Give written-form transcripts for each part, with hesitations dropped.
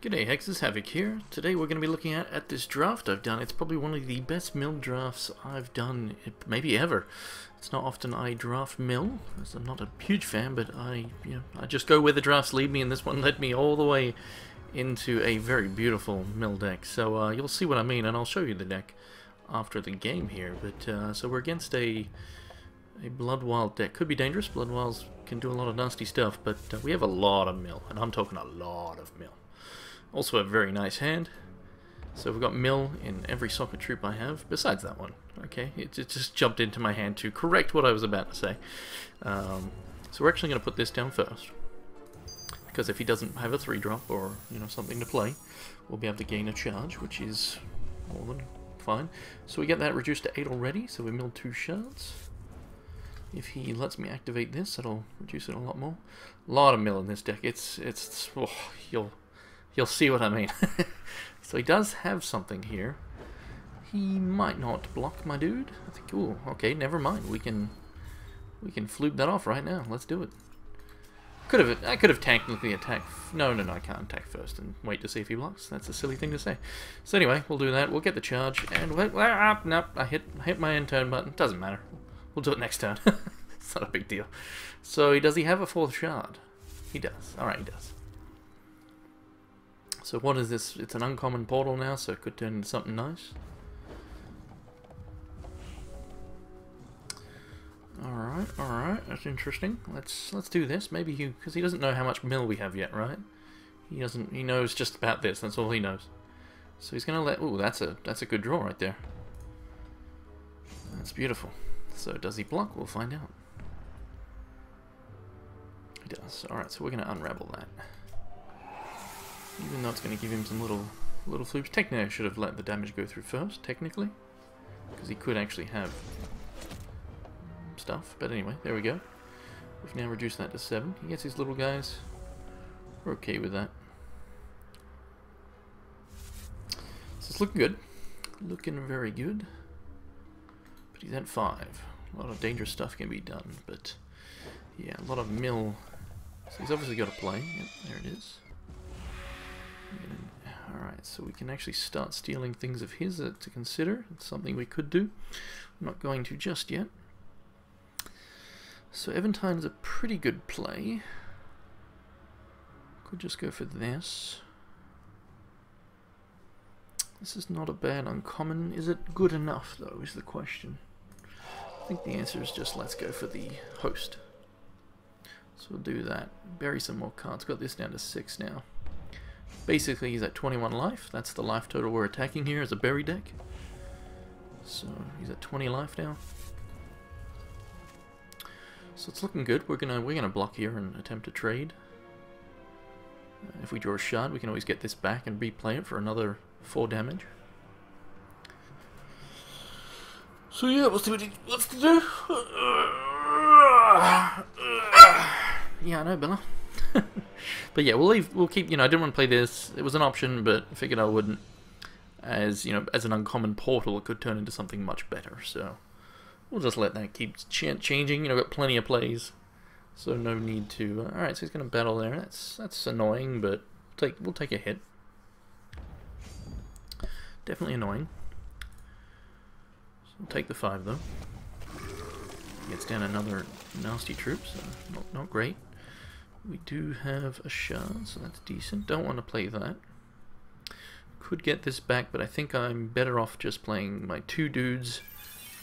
G'day, HexedHavoc here. Today we're going to be looking at this draft I've done. It's probably one of the best mill drafts I've done, maybe ever. It's not often I draft mill, as I'm not a huge fan, but I just go where the drafts lead me, and this one led me all the way into a very beautiful mill deck. So you'll see what I mean, and I'll show you the deck after the game here. But so we're against a Bloodwild deck. Could be dangerous. Bloodwilds can do a lot of nasty stuff, but we have a lot of mill, and I'm talking a lot of mill. Also a very nice hand. So we've got mill in every soccer troop I have, besides that one. Okay, it just jumped into my hand to correct what I was about to say. So we're actually going to put this down first, because if he doesn't have a 3-drop or something to play, we'll be able to gain a charge, which is more than fine. So we get that reduced to 8 already, so we milled 2 shards. If he lets me activate this, that'll reduce it a lot more. A lot of mill in this deck. You'll see what I mean. So he does have something here. He might not block my dude. I think. Ooh, okay, never mind. We can flube that off right now. Let's do it. I could have technically attacked. No, I can't attack first and wait to see if he blocks. That's a silly thing to say. So anyway, we'll do that. We'll get the charge and nope. I hit my end turn button. Doesn't matter. We'll do it next turn. It's not a big deal. So does he have a 4th shard? He does. All right, he does. So what is this? It's an uncommon portal now, so it could turn into something nice. Alright, that's interesting. Let's do this. Maybe because he doesn't know how much mill we have yet, right? He knows just about this, that's all he knows. So he's gonna let that's a good draw right there. That's beautiful. So does he block? We'll find out. He does. Alright, so we're gonna unravel that. Even though it's going to give him some little floops. Technically I should have let the damage go through first, technically. Because he could actually have stuff. But anyway, there we go. We've now reduced that to 7. He gets his little guys. We're okay with that. So it's looking good. Looking very good. But he's at 5. A lot of dangerous stuff can be done. But yeah, a lot of mill. So he's obviously got to play. Yep, there it is. Alright, so we can actually start stealing things of his to consider. It's something we could do. I'm not going to just yet. So Evantine's a pretty good play. Could just go for this. This is not a bad uncommon. Is it good enough, though, is the question. I think the answer is just let's go for the host. So we'll do that. Bury some more cards. Got this down to 6 now. Basically, he's at 21 life. That's the life total we're attacking here as a berry deck. So he's at 20 life now. So it's looking good. We're gonna block here and attempt to trade. If we draw a shard, we can always get this back and replay it for another 4 damage. So yeah, we'll see what he wants to do. Yeah, I know, Bella. But yeah, we'll keep, I didn't want to play this. It was an option, but I figured I wouldn't. As an uncommon portal, it could turn into something much better. So we'll just let that keep changing. Got plenty of plays, so no need to. All right, so he's gonna battle there. That's annoying, but we'll take a hit. Definitely annoying. So we'll take the 5 though. Gets down another nasty troop, so not great. We do have a shard, so that's decent. Don't want to play that. Could get this back, but I think I'm better off just playing my 2 dudes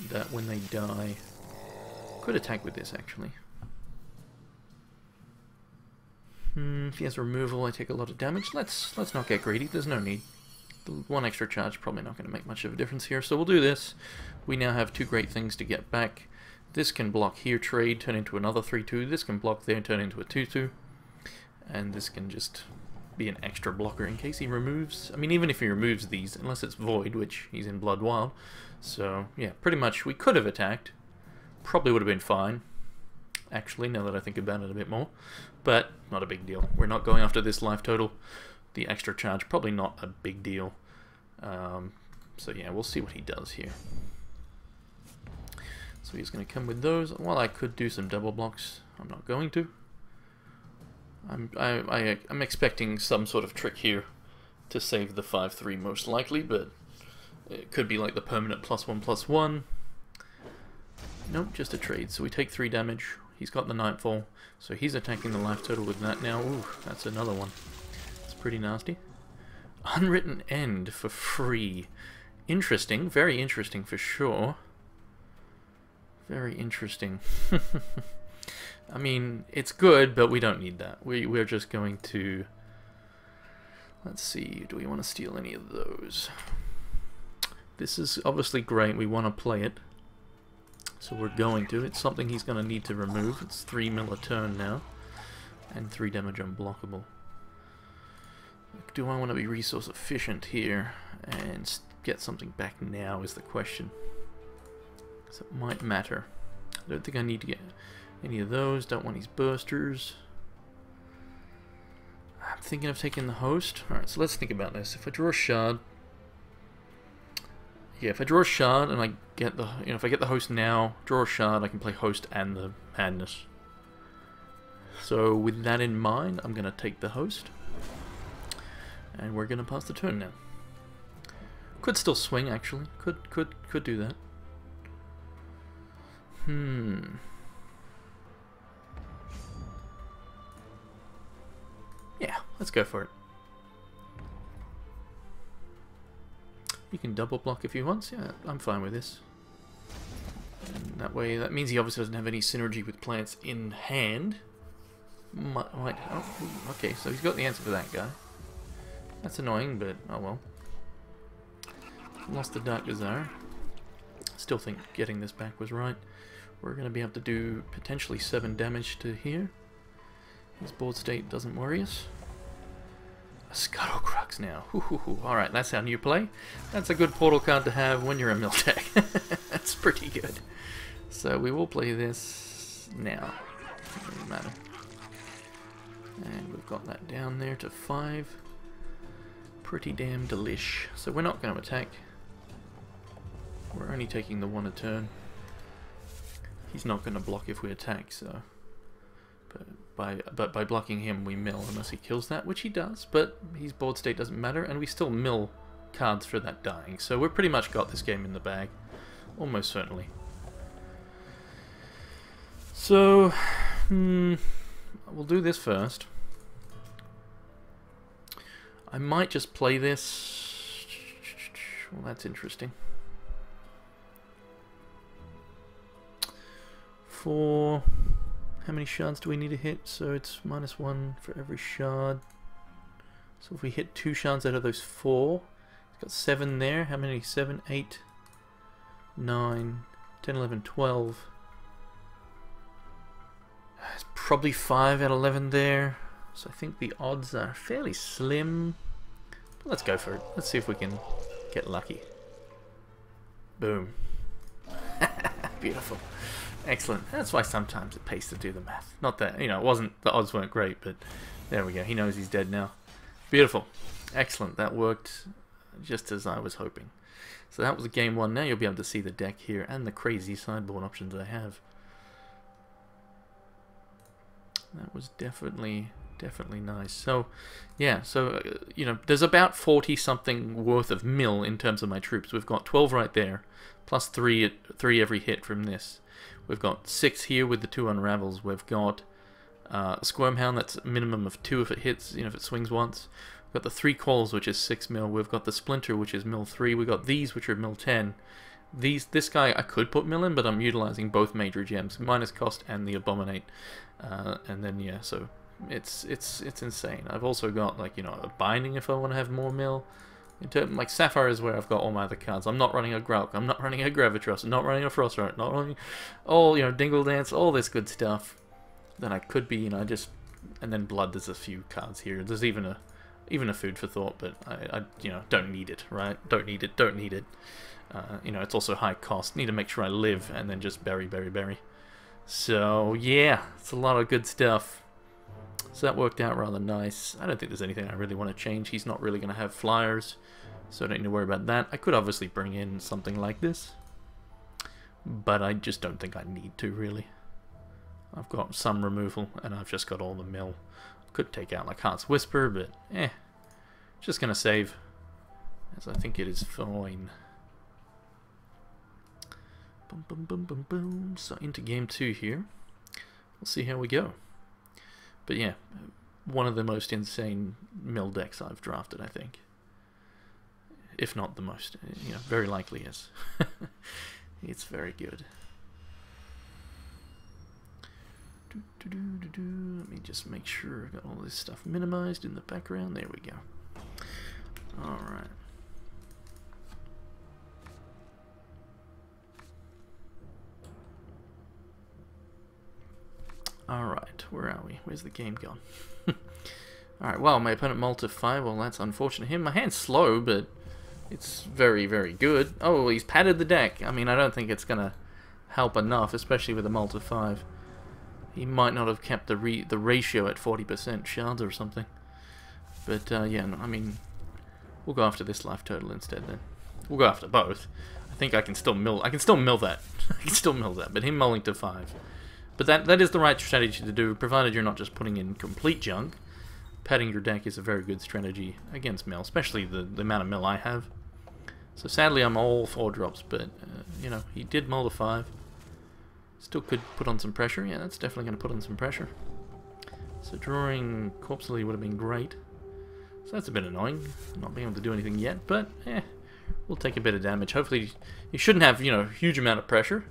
that when they die. Could attack with this, actually. If he has removal, I take a lot of damage. Let's not get greedy. There's no need. The 1 extra charge probably not going to make much of a difference here, so we'll do this. We now have 2 great things to get back. This can block here, trade, turn into another 3-2. This can block there, turn into a 2-2. And this can just be an extra blocker in case he removes. I mean, even if he removes these, unless it's Void, which he's in Bloodwild. So, yeah, pretty much we could have attacked. Probably would have been fine, actually, now that I think about it a bit more. But, not a big deal. We're not going after this life total. The extra charge, probably not a big deal. So, yeah, we'll see what he does here. So he's going to come with those. Well, I could do some double blocks. I'm not going to. I'm expecting some sort of trick here to save the 5/3 most likely, but it could be like the permanent +1/+1. Nope, just a trade. So we take 3 damage. He's got the Nightfall, so he's attacking the life total with that now. Ooh, that's another one. It's pretty nasty. Unwritten End for free. Interesting, very interesting for sure. Very interesting. I mean, it's good, but we don't need that. We're just going to... Let's see, do we want to steal any of those? This is obviously great, we want to play it. So we're going to. It's something he's going to need to remove. It's 3 mil a turn now. And 3 damage unblockable. Do I want to be resource efficient here and get something back now is the question. So it might matter. I don't think I need to get any of those. Don't want his bursters. I'm thinking of taking the host. Alright, so let's think about this. If I draw a shard... Yeah, if I draw a shard and I get the... You know, if I get the host now, draw a shard, I can play host and the madness. So with that in mind, I'm going to take the host. And we're going to pass the turn now. Could still swing, actually. Could do that. Yeah, let's go for it. You can double block if he wants. Yeah, I'm fine with this. And that way, that means he obviously doesn't have any synergy with plants in hand. Might, oh, okay, so he's got the answer for that guy. That's annoying, but oh well. Lost the Dark Desire. Still think getting this back was right. We're going to be able to do potentially 7 damage to here. His board state doesn't worry us. A Scuttlecrux now. Alright, that's our new play. That's a good portal card to have when you're a mill tech. That's pretty good. So we will play this now. Doesn't matter. And we've got that down there to 5. Pretty damn delish. So we're not going to attack. We're only taking the 1 a turn. He's not going to block if we attack, so... But by blocking him, we mill unless he kills that, which he does, but his board state doesn't matter, and we still mill cards for that dying. So we've pretty much got this game in the bag. Almost certainly. So, we'll do this first. I might just play this. Well, that's interesting. For... How many shards do we need to hit? So it's -1 for every shard. So if we hit 2 shards out of those 4, it's got 7 there. How many? 7, 8, 9, 10, 11, 12. It's probably 5 out of 11 there. So I think the odds are fairly slim. But let's go for it. Let's see if we can get lucky. Boom. Beautiful. Excellent. That's why sometimes it pays to do the math. Not that, you know, it wasn't, the odds weren't great, but there we go. He knows he's dead now. Beautiful. Excellent. That worked just as I was hoping. So that was game 1. Now you'll be able to see the deck here and the crazy sideboard options I have. That was definitely nice. So, yeah, so, you know, there's about 40 something worth of mill in terms of my troops. We've got 12 right there, plus 3 every hit from this. We've got 6 here with the 2 unravels. We've got Squirmhound, that's a minimum of 2 if it hits, you know, if it swings once. We've got the 3 calls, which is 6 mil. We've got the Splinter, which is mil 3. We've got these, which are mil 10. This guy I could put mill in, but I'm utilizing both major gems, minus cost and the Abominate. And then, yeah, so it's insane. I've also got, like, you know, a Binding if I want to have more mill. In terms, like, Sapphire is where I've got all my other cards. I'm not running a Gralk, I'm not running a Gravitross, I'm not running a Frostrout, not running all, you know, Dingle Dance, all this good stuff. Then I could be, you know, just... And then Blood, there's a few cards here. There's even a Food for Thought, but I you know, don't need it, right? Don't need it. You know, it's also high cost. Need to make sure I live, and then just bury. So, yeah, it's a lot of good stuff. So that worked out rather nice. I don't think there's anything I really want to change. He's not really going to have flyers, so I don't need to worry about that. I could obviously bring in something like this, but I just don't think I need to, really. I've got some removal, and I've just got all the mill. Could take out like Heart's Whisper, but Just going to save, as I think it is fine. Boom, boom, boom, boom, boom. So into game 2 here. We'll see how we go. But yeah, one of the most insane mill decks I've drafted, I think. If not the most. You know, very likely is. It's very good. Let me just make sure I got all this stuff minimized in the background. There we go. Alright. Alright, where are we? Where's the game gone? Alright, well, my opponent mulled to 5. Well, that's unfortunate. Him, my hand's slow, but it's very, very good. Oh, he's padded the deck. I mean, I don't think it's going to help enough, especially with a mull to 5. He might not have kept the ratio at 40% shards or something. But, yeah, no, I mean, we'll go after this life total instead then. We'll go after both. I think I can still mill. I can still mill that. I can still mill that. But him mulling to 5. But that is the right strategy to do, provided you're not just putting in complete junk. Padding your deck is a very good strategy against mill, especially the amount of mill I have. So sadly I'm all 4 drops, but you know, he did mull to 5. Still could put on some pressure. Yeah, that's definitely going to put on some pressure. So drawing Corpsely would have been great. So that's a bit annoying, not being able to do anything yet, but we'll take a bit of damage. Hopefully he shouldn't have, you know, a huge amount of pressure,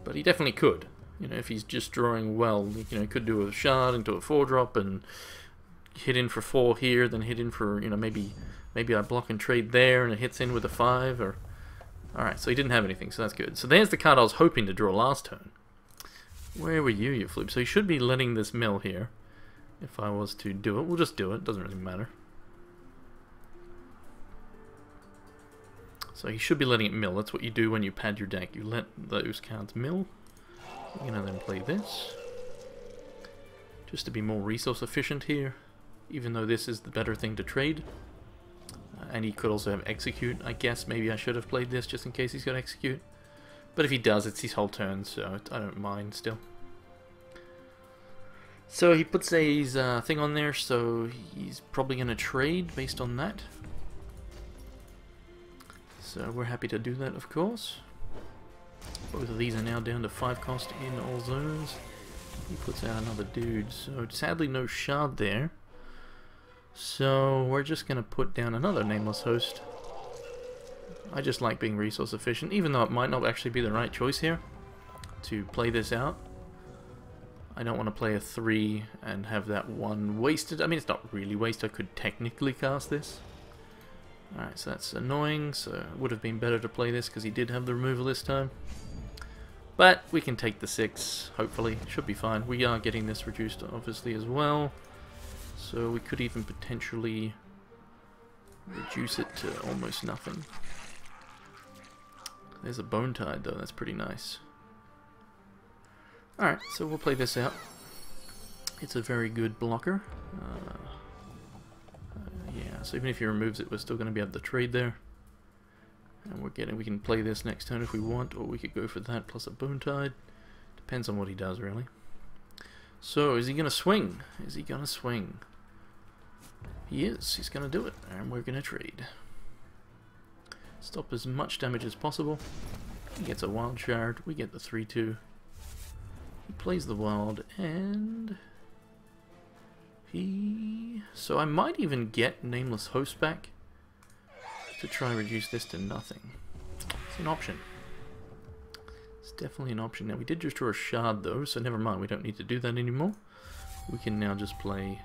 but he definitely could. You know, if he's just drawing well, you know, he could do a shard into a 4-drop and hit in for 4 here, then hit in for, you know, maybe I block and trade there and it hits in with a 5, or... Alright, so he didn't have anything, so that's good. So there's the card I was hoping to draw last turn. Where were you flip? So he should be letting this mill here. If I was to do it, we'll just do it, doesn't really matter. So he should be letting it mill. That's what you do when you pad your deck. You let those cards mill. We're going to then play this, just to be more resource efficient here, even though this is the better thing to trade. And he could also have execute. I guess maybe I should have played this just in case he's got execute. But if he does, it's his whole turn, so I don't mind still. So he puts his thing on there, so he's probably going to trade based on that. So we're happy to do that, of course. Both of these are now down to 5 cost in all zones. He puts out another dude, so sadly no shard there. So we're just going to put down another nameless host. I just like being resource efficient, even though it might not actually be the right choice here to play this out. I don't want to play a 3 and have that 1 wasted. I mean, it's not really wasted. I could technically cast this. Alright, so that's annoying. So it would have been better to play this because he did have the removal this time. But we can take the 6, hopefully. Should be fine. We are getting this reduced, obviously, as well. So we could even potentially reduce it to almost nothing. There's a Bone Tide, though. That's pretty nice. Alright, so we'll play this out. It's a very good blocker. Yeah, so even if he removes it, we're still going to be able to trade there. And we can play this next turn if we want, or we could go for that plus a Bone Tide. Depends on what he does, really. So, is he going to swing? Is he going to swing? He is. He's going to do it, and we're going to trade. Stop as much damage as possible. He gets a Wild Shard. We get the 3-2. He plays the Wild, and... So I might even get Nameless Host back to try and reduce this to nothing. It's an option. It's definitely an option. Now, we did just draw a shard, though, so never mind. We don't need to do that anymore. We can now just play...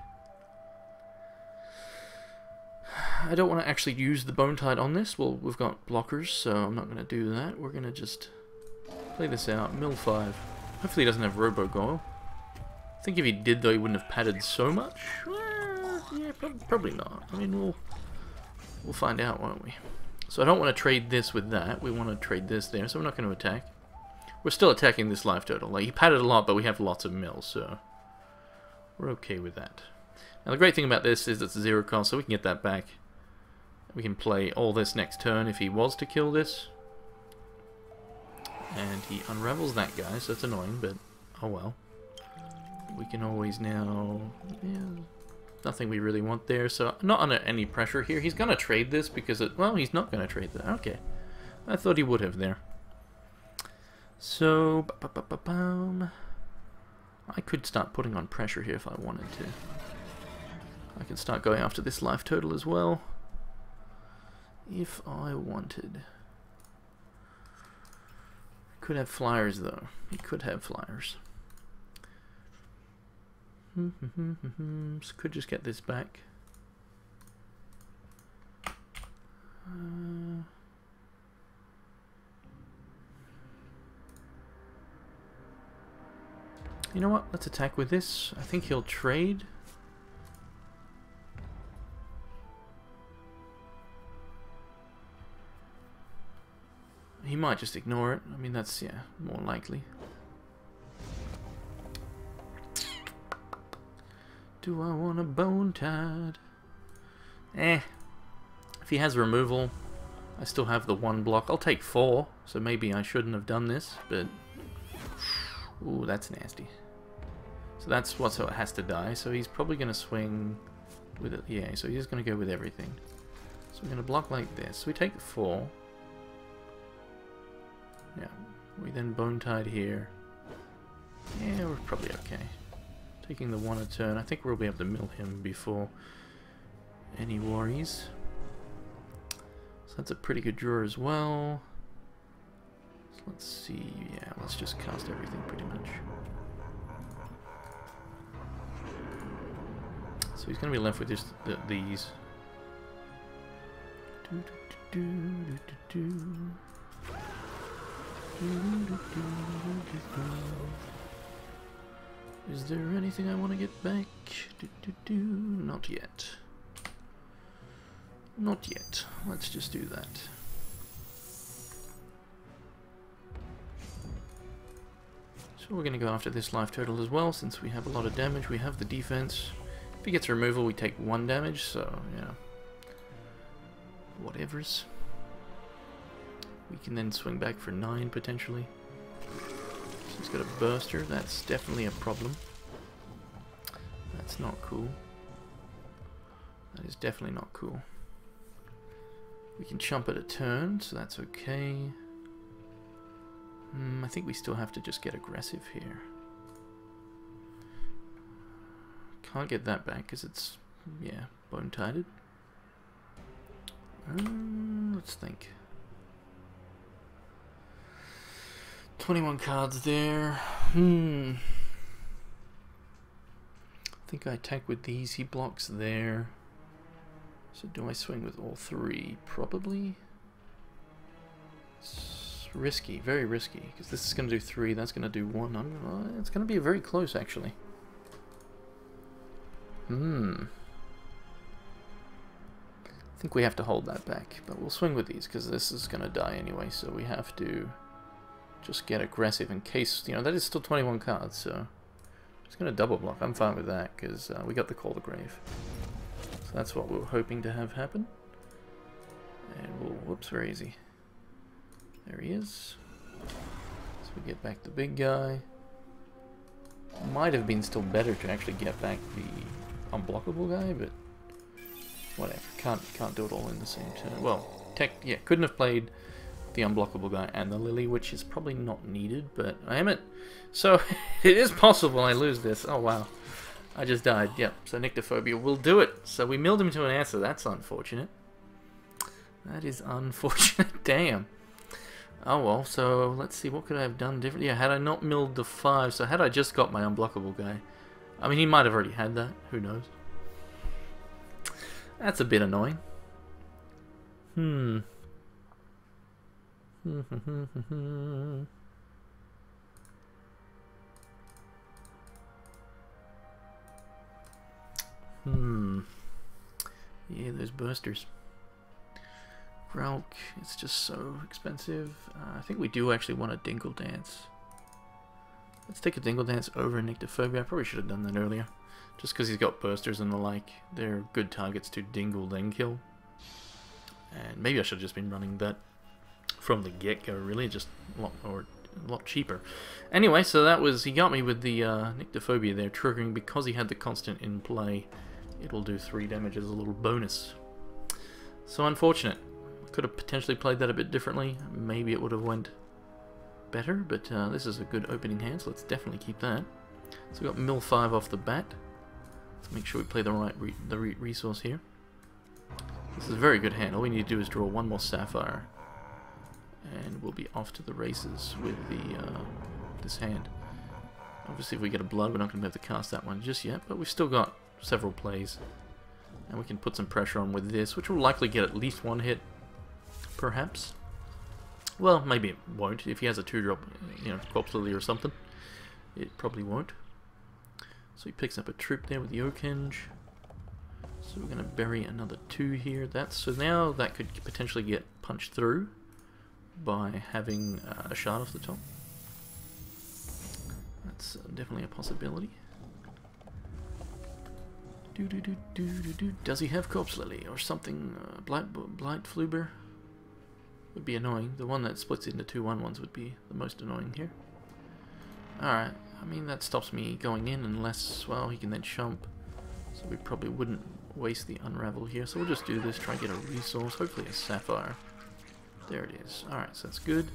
I don't want to actually use the Bone Tide on this. Well, we've got blockers, so I'm not going to do that. We're going to just play this out. Mill 5. Hopefully he doesn't have Robo-Goyle. I think if he did, though, he wouldn't have padded so much. Yeah, probably not. I mean, we'll find out, won't we? So I don't want to trade this with that. We want to trade this there, so we're not going to attack. We're still attacking this life total. Like, he padded a lot, but we have lots of mills, so we're okay with that. Now, the great thing about this is it's 0 cost, so we can get that back. We can play all this next turn if he was to kill this. And he unravels that guy, so it's annoying, but oh well. We can always now... Yeah, Nothing we really want there, so not under any pressure here. He's gonna trade this because well, he's not gonna trade that. Okay. I thought he would have there. So, I could start putting on pressure here if I wanted to. I can start going after this life total as well, if I wanted. Could have flyers though. He could have flyers. Could just get this back. You know what? Let's attack with this. I think he'll trade. He might just ignore it. I mean, that's, yeah, more likely. Do I want a bone tied? If he has removal, I still have the 1 block. I'll take 4, so maybe I shouldn't have done this, but... Ooh, that's nasty. So that's what, so it has to die. So he's probably going to swing with it. Yeah, so he's going to go with everything. So we're going to block like this. We take the 4. Yeah, we then bone tied here. Yeah, we're probably okay. Taking the 1 a turn. I think we'll be able to mill him before any worries. So that's a pretty good draw as well. So let's see. Yeah, let's just cast everything pretty much. So he's going to be left with just these. Is there anything I want to get back? Not yet. Not yet. Let's just do that. So we're going to go after this life total as well, since we have a lot of damage. We have the defense. If he gets removal, we take 1 damage, so, yeah. Whatevers. We can then swing back for 9, potentially. So he's got a burster. That's definitely a problem. That's not cool. That is definitely not cool. We can chump at a turn, so that's okay. I think we still have to just get aggressive here. Can't get that back because it's, yeah, bone-tided. Let's think. 21 cards there. I think I attack with these. He blocks there. So do I swing with all 3? Probably. It's risky, very risky, because this is going to do 3, that's going to do 1. It's going to be very close, actually. I think we have to hold that back, but we'll swing with these, because this is going to die anyway, so we have to just get aggressive in case, you know, that is still 21 cards, so it's going to double block. I'm fine with that, because we got the Call to Grave. So that's what we were hoping to have happen. And we'll, whoops, where is he? There he is. So we get back the big guy. Might have been still better to actually get back the unblockable guy, but whatever. Can't do it all in the same turn. Well, yeah, couldn't have played the unblockable guy and the Lily, which is probably not needed, but I am it. So it is possible I lose this. Oh wow, I just died. Yep. So Nyctophobia will do it. So we milled him to an answer. That's unfortunate. That is unfortunate. Damn. Oh well. So let's see. What could I have done differently? Yeah, had I not milled the 5, so had I just got my unblockable guy, I mean, he might have already had that. Who knows? That's a bit annoying. Yeah, those bursters. Grelk, it's just so expensive. I think we do actually want a Dingle Dance. Let's take a Dingle Dance over Nyctophobia. I probably should have done that earlier. Just because he's got bursters and the like. They're good targets to Dingle then kill. And maybe I should have just been running that from the get-go, really. Just a lot cheaper. Anyway, so that was, he got me with the Nyctophobia there, triggering because he had the constant in play. it'll do 3 damage as a little bonus. So unfortunate. Could have potentially played that a bit differently. Maybe it would have went better, but this is a good opening hand, so let's definitely keep that. So we got mill 5 off the bat. Let's make sure we play the right resource here. This is a very good hand. All we need to do is draw 1 more sapphire, and we'll be off to the races with this hand. Obviously, if we get a blood, we're not going to be able to cast that one just yet, but we've still got several plays, and we can put some pressure on with this, which will likely get at least 1 hit, perhaps. Well, maybe it won't. If he has a 2-drop, you know, Corpse Lily or something, it probably won't. So he picks up a troop there with the Oakhenge. So we're going to bury another 2 here. So now that could potentially get punched through by having a shard off the top. That's definitely a possibility. Does he have Corpse Lily or something? Blight Fluber would be annoying. The one that splits into 2 1/1s would be the most annoying here. Alright, I mean that stops me going in unless, well, he can then chump. So we probably wouldn't waste the unravel here. So we'll just do this, try and get a resource, hopefully a sapphire. There it is. Alright, so that's good.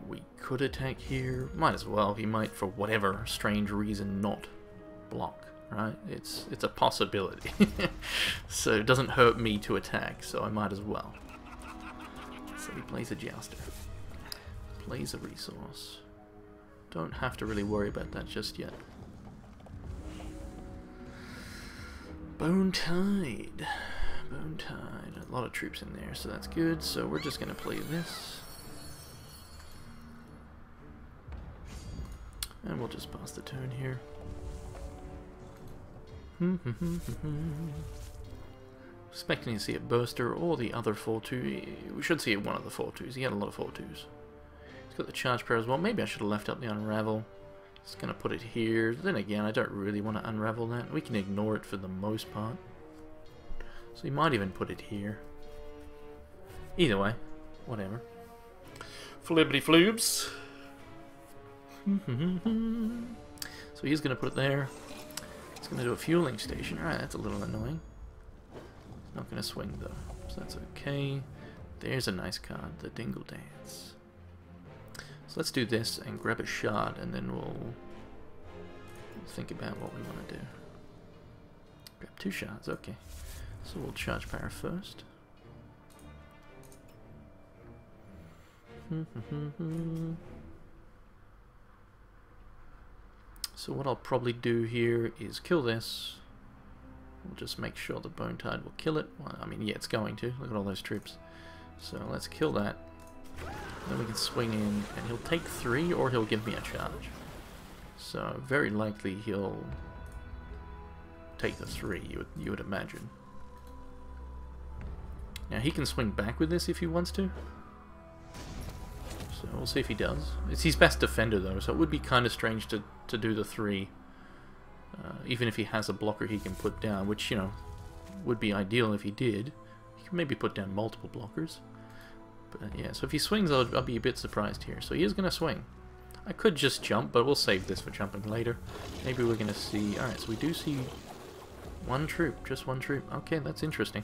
We could attack here. Might as well. He might, for whatever strange reason, not block. Right? It's a possibility. So it doesn't hurt me to attack, so I might as well. So he plays a Jouster. Plays a resource. Don't have to really worry about that just yet. Bone Tide. Bone Tide. A lot of troops in there, so that's good. So we're just going to play this. And we'll just pass the turn here. Expecting to see a Burster or the other 4-2. We should see one of the 4-2s. He had a lot of 4-2s. He's got the Charge Prayer as well. Maybe I should have left up the Unravel. Just going to put it here. Then again, I don't really want to unravel that. We can ignore it for the most part. So he might even put it here. Either way, whatever. Flibbity floobs. So he's going to put it there. He's going to do a fueling station. Alright, that's a little annoying. He's not going to swing though, so that's okay. There's a nice card, the Dingle Dance. So let's do this and grab a shard, and then we'll think about what we want to do. Grab 2 shards, okay. So we'll charge power first. So what I'll probably do here is kill this. We'll just make sure the Bone Tide will kill it. Well, I mean, yeah, it's going to. Look at all those troops. So let's kill that. Then we can swing in, and he'll take 3, or he'll give me a charge. So very likely he'll take the 3. You would imagine. Now he can swing back with this if he wants to. So we'll see if he does. It's his best defender though, so it would be kind of strange to do the 3. Even if he has a blocker he can put down, which, you know, would be ideal if he did. He could maybe put down multiple blockers. But yeah, so if he swings, I'll be a bit surprised here. So he is going to swing. I could just jump, but we'll save this for jumping later. Maybe we're going to see... Alright, so we do see 1 troop, just 1 troop. Okay, that's interesting.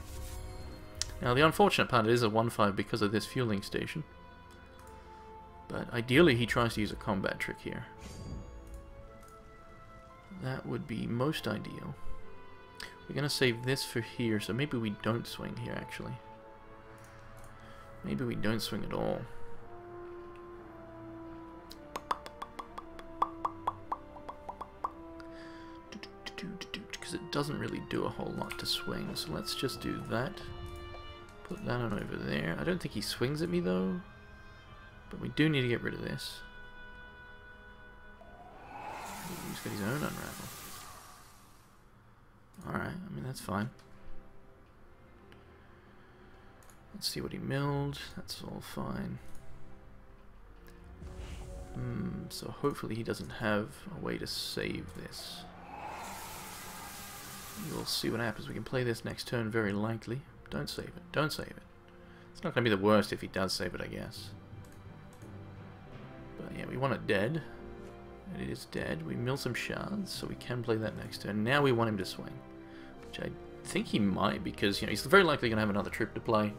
Now the unfortunate part is a 1-5 because of this fueling station. But ideally he tries to use a combat trick here. That would be most ideal. We're going to save this for here, so maybe we don't swing here actually. Maybe we don't swing at all. Because it doesn't really do a whole lot to swing, so let's just do that. Put that on over there. I don't think he swings at me though. But we do need to get rid of this. He's got his own unravel. Alright, I mean that's fine. Let's see what he milled. That's all fine. So hopefully he doesn't have a way to save this. We'll see what happens. We can play this next turn very likely. Don't save it. Don't save it. It's not going to be the worst if he does save it, I guess. But yeah, we want it dead. And it is dead. We mill some shards, so we can play that next turn. Now we want him to swing, which I think he might, because, you know, he's very likely going to have another trip to play.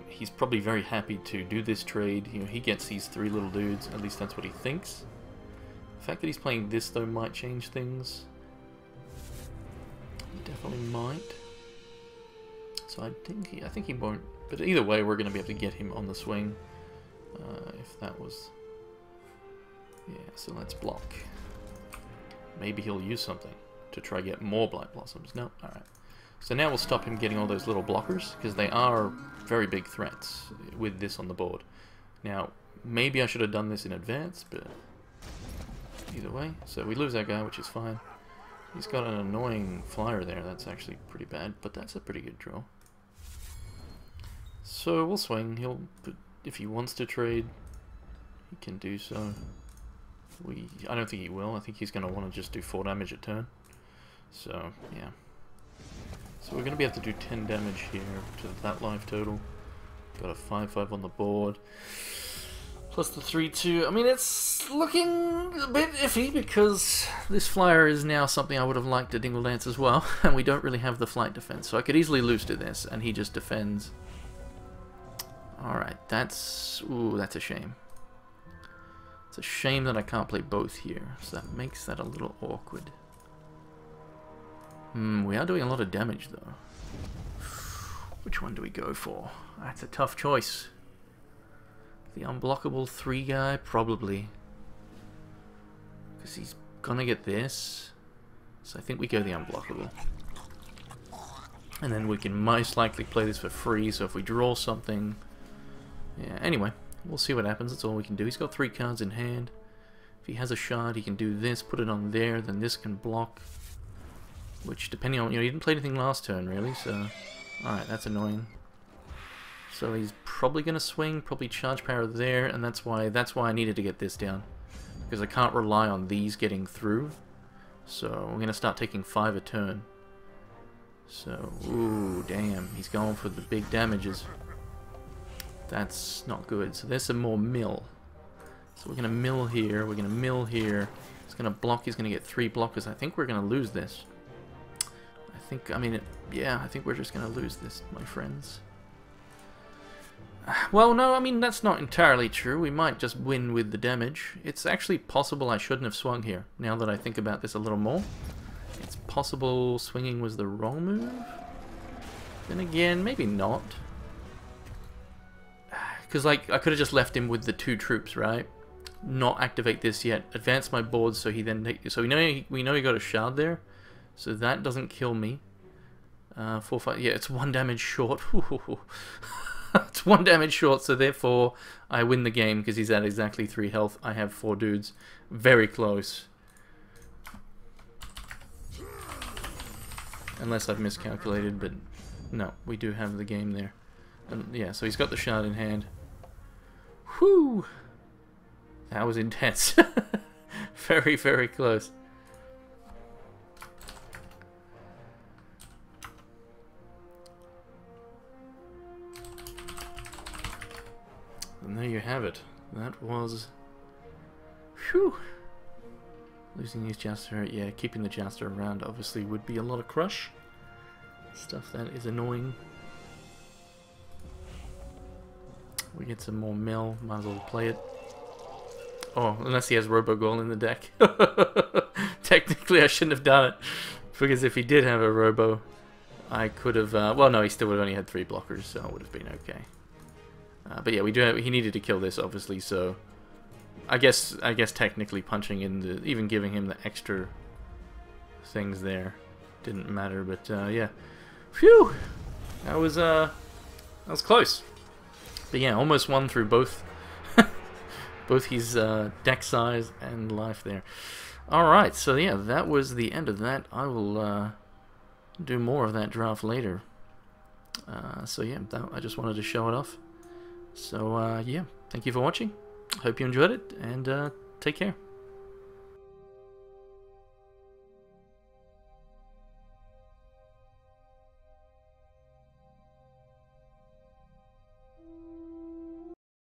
He's probably very happy to do this trade. You know, he gets these 3 little dudes. At least that's what he thinks. The fact that he's playing this, though, might change things. Definitely might. So I think he won't. But either way, we're going to be able to get him on the swing. If that was... Yeah, so let's block. Maybe he'll use something to try to get more Blight Blossoms. No? Alright. So now we'll stop him getting all those little blockers, because they are very big threats with this on the board. Now, maybe I should have done this in advance, but either way. So we lose our guy, which is fine. He's got an annoying flyer there. That's actually pretty bad, but that's a pretty good draw. So we'll swing. If he wants to trade, he can do so. I don't think he will. I think he's going to want to just do 4 damage a turn. So, yeah. So we're going to be able to do 10 damage here to that life total. Got a 5/5 on the board. Plus the 3/2. I mean, it's looking a bit iffy because this flyer is now something I would have liked to Dingle Dance as well. And we don't really have the flight defense. So I could easily lose to this and he just defends. Alright, that's a shame. It's a shame that I can't play both here. So that makes that a little awkward. We are doing a lot of damage though. Which one do we go for? That's a tough choice. The unblockable 3 guy, probably. Because he's gonna get this. So I think we go the unblockable. And then we can most likely play this for free, so if we draw something... Yeah, anyway, we'll see what happens, that's all we can do. He's got 3 cards in hand. If he has a shard, he can do this, put it on there, then this can block. Which, depending on... You know, he didn't play anything last turn, really, so... Alright, that's annoying. So he's probably going to swing, probably charge power there, and that's why I needed to get this down. Because I can't rely on these getting through. So we're going to start taking 5 a turn. So, ooh, damn, he's going for the big damages. That's not good. So there's some more mill. So we're going to mill here, we're going to mill here. He's going to block, he's going to get 3 blockers. I think we're going to lose this. I think we're just going to lose this, my friends. Well, no, I mean, that's not entirely true. We might just win with the damage. It's actually possible I shouldn't have swung here, now that I think about this a little more. It's possible swinging was the wrong move. Then again, maybe not. Because, like, I could have just left him with the 2 troops, right? Not activate this yet. Advance my board so he then... So we know he got a shard there. So that doesn't kill me. 4, 5... Yeah, it's 1 damage short. It's 1 damage short, so therefore I win the game because he's at exactly 3 health. I have 4 dudes. Very close. Unless I've miscalculated, but no, we do have the game there. And yeah, so he's got the shard in hand. Whew! That was intense. Very, very close. And there you have it. That was... Whew! Losing these Jaster, yeah, keeping the Jaster around obviously would be a lot of crush. Stuff that is annoying. We get some more mill, might as well play it. Oh, unless he has Robo-Ghoul in the deck. Technically I shouldn't have done it. Because if he did have a Robo, I could have... well, no, he still would have only had 3 blockers, so it would have been okay. But yeah, he needed to kill this, obviously, so... I guess technically punching in the... Even giving him the extra things there didn't matter, but yeah. Phew! That was close. But yeah, almost won through both both his deck size and life there. Alright, so yeah, that was the end of that. I will do more of that draft later. So yeah, I just wanted to show it off. So yeah, thank you for watching. Hope you enjoyed it, and take care.